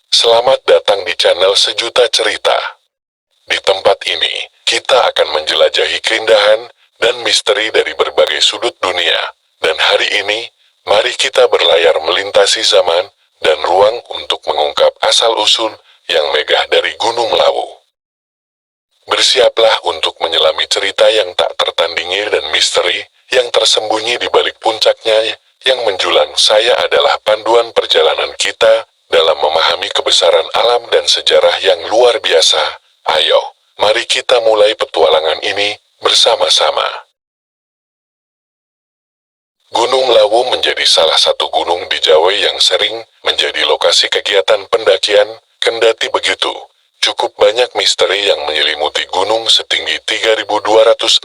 Selamat datang di channel Sejuta Cerita. Di tempat ini, kita akan menjelajahi keindahan dan misteri dari berbagai sudut dunia. Dan hari ini, mari kita berlayar melintasi zaman dan ruang untuk mengungkap asal-usul yang megah dari Gunung Lawu. Bersiaplah untuk menyelami cerita yang tak tertandingi dan misteri yang tersembunyi di balik puncaknya yang menjulang. Saya adalah panduan perjalanan kita dalam memahami kebesaran alam dan sejarah yang luar biasa. Ayo, mari kita mulai petualangan ini bersama-sama. Gunung Lawu menjadi salah satu gunung di Jawa yang sering menjadi lokasi kegiatan pendakian. Kendati begitu, cukup banyak misteri yang menyelimuti gunung setinggi 3.265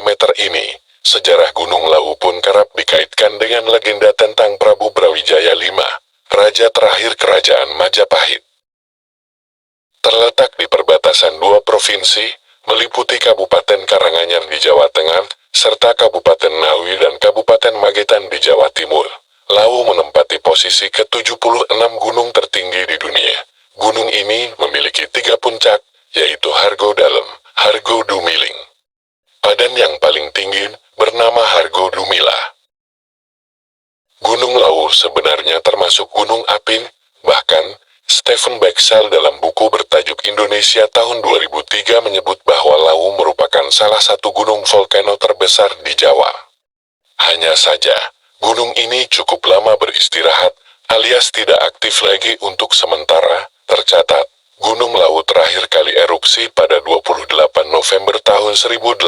meter ini. Sejarah Gunung Lawu pun kerap dikaitkan dengan legenda tentang Prabu Brawijaya V, raja terakhir kerajaan Majapahit. Terletak di perbatasan dua provinsi, meliputi Kabupaten Karanganyar di Jawa Tengah, serta Kabupaten Ngawi dan Kabupaten Magetan di Jawa Timur. Lawu menempati posisi ke-76 gunung tertinggi di dunia. Gunung ini memiliki 3 puncak, yaitu Hargo Dalem, Hargo Dumiling, dan yang paling tinggi bernama Hargo Dumila. Gunung Lawu sebenarnya termasuk gunung apin, bahkan Stephen Bexell dalam buku bertajuk Indonesia tahun 2003 menyebut bahwa Lawu merupakan salah satu gunung volcano terbesar di Jawa. Hanya saja, gunung ini cukup lama beristirahat, alias tidak aktif lagi untuk sementara. Tercatat, Gunung Lawu terakhir kali erupsi pada 28 November tahun 1885.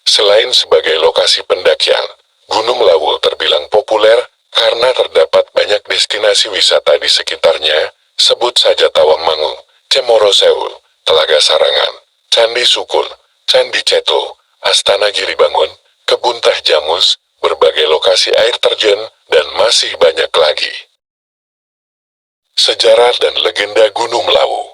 Selain sebagai lokasi pendakian, Gunung Lawu terbilang populer karena terdapat banyak destinasi wisata di sekitarnya. Sebut saja Tawangmangu, Cemoro Sewu, Telaga Sarangan, Candi Sukul, Candi Ceto, Astana Giribangun, Kebun Teh Jamus, berbagai lokasi air terjun, dan masih banyak lagi. Sejarah dan legenda Gunung Lawu.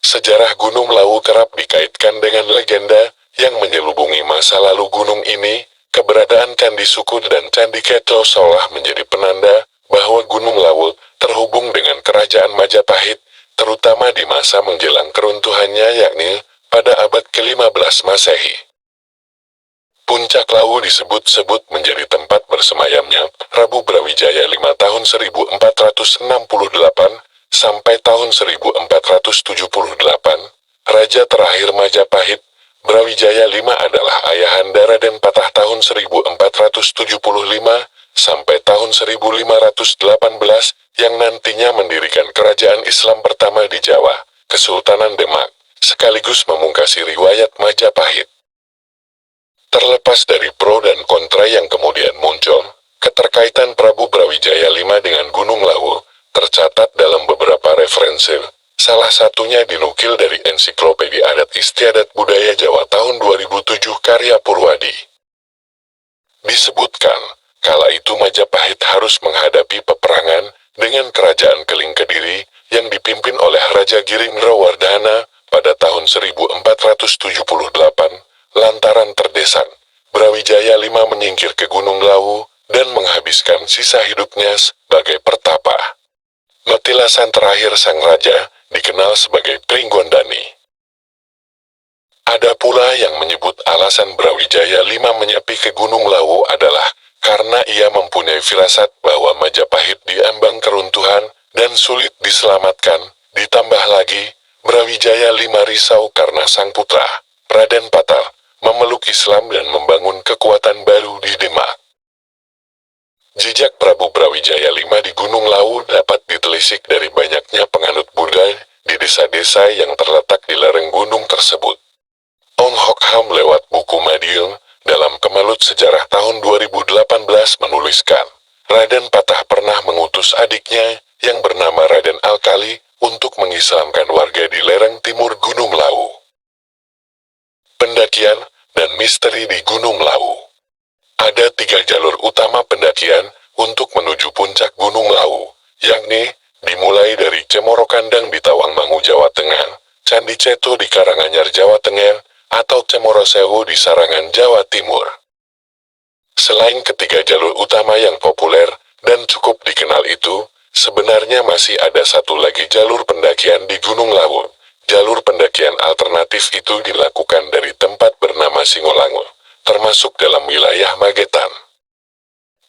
Sejarah Gunung Lawu kerap dikaitkan dengan legenda yang menyelubungi masa lalu gunung ini. Keberadaan Candi Sukul dan Candi Ceto seolah menjadi penanda bahwa Gunung Lawu terhubung dengan kerajaan Majapahit, terutama di masa menjelang keruntuhannya, yakni pada abad ke-15 Masehi. Puncak Lawu disebut-sebut menjadi tempat bersemayamnya Prabu Brawijaya V tahun 1468 sampai tahun 1478. Raja terakhir Majapahit, Brawijaya V adalah ayahanda Raden Patah tahun 1475 sampai tahun 1518 yang nantinya mendirikan kerajaan Islam pertama di Jawa, Kesultanan Demak, sekaligus memungkasi riwayat Majapahit. Terlepas dari pro dan kontra yang kemudian muncul, keterkaitan Prabu Brawijaya V dengan Gunung Lawu tercatat dalam beberapa referensi, salah satunya dinukil dari Ensiklopedia Adat Istiadat Budaya Jawa tahun 2007 karya Purwadi. Disebutkan, kala itu Majapahit harus menghadapi peperangan dengan Kerajaan Keling Kediri yang dipimpin oleh Raja Giringrawardhana pada tahun 1478. Lantaran terdesak, Brawijaya V menyingkir ke Gunung Lawu dan menghabiskan sisa hidupnya sebagai pertapa. Metilasan terakhir sang raja dikenal sebagai Pringgondani. Ada pula yang menyebut alasan Brawijaya V menyepi ke Gunung Lawu adalah karena ia mempunyai firasat bahwa Majapahit diambang keruntuhan dan sulit diselamatkan. Ditambah lagi, Brawijaya V risau karena sang putra, Raden Patah, memeluk Islam dan membangun kekuatan baru di Demak. Jejak Prabu Brawijaya V di Gunung Lawu dapat ditelisik dari banyaknya penganut Buddha di desa-desa yang terletak di lereng gunung tersebut. Ong Hok Ham lewat buku Madiun dalam Kemelut Sejarah tahun 2018 menuliskan, Raden Patah pernah mengutus adiknya yang bernama Raden Alkali untuk mengislamkan warga di lereng timur Gunung Lawu. Pendakian dan misteri di Gunung Lawu. Ada 3 jalur utama pendakian untuk menuju puncak Gunung Lawu, yakni dimulai dari Cemoro Kandang di Tawangmangu, Jawa Tengah, Candi Ceto di Karanganyar, Jawa Tengah, atau Cemoro Sewu di Sarangan, Jawa Timur. Selain ketiga jalur utama yang populer, Dan cukup dikenal itu, sebenarnya masih ada satu lagi jalur pendakian di Gunung Lawu. Jalur pendakian alternatif itu dilakukan dari tempat bernama Singolangu, termasuk dalam wilayah Magetan.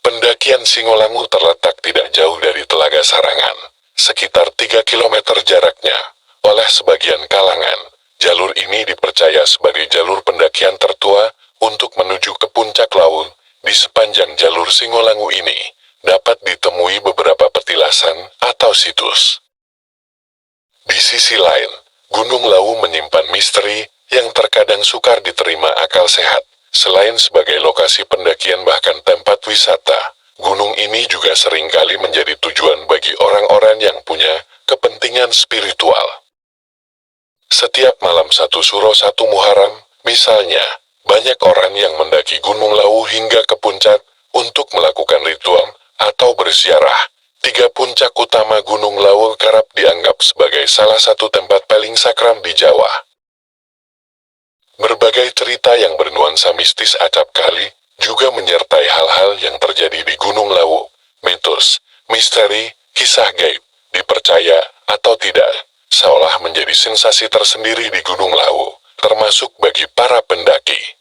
Pendakian Singolangu terletak tidak jauh dari Telaga Sarangan, sekitar 3 kilometer jaraknya. Oleh sebagian kalangan, jalur ini dipercaya sebagai jalur pendakian tertua untuk menuju ke puncak Lawu. Di sepanjang jalur Singolangu ini, dapat ditemui beberapa petilasan atau situs. Di sisi lain, Gunung Lawu menyimpan misteri yang terkadang sukar diterima akal sehat. Selain sebagai lokasi pendakian bahkan tempat wisata, gunung ini juga seringkali menjadi tujuan bagi orang-orang yang punya kepentingan spiritual. Setiap malam 1 Suro 1 Muharram, misalnya, banyak orang yang mendaki Gunung Lawu hingga ke puncak untuk melakukan ritual atau berziarah. 3 puncak utama Gunung Lawu kerap dianggap sebagai salah satu tempat paling sakral di Jawa. Berbagai cerita yang bernuansa mistis acap kali juga menyertai hal-hal yang terjadi di Gunung Lawu. Mitos, misteri, kisah gaib, dipercaya atau tidak, seolah menjadi sensasi tersendiri di Gunung Lawu, termasuk bagi para pendaki.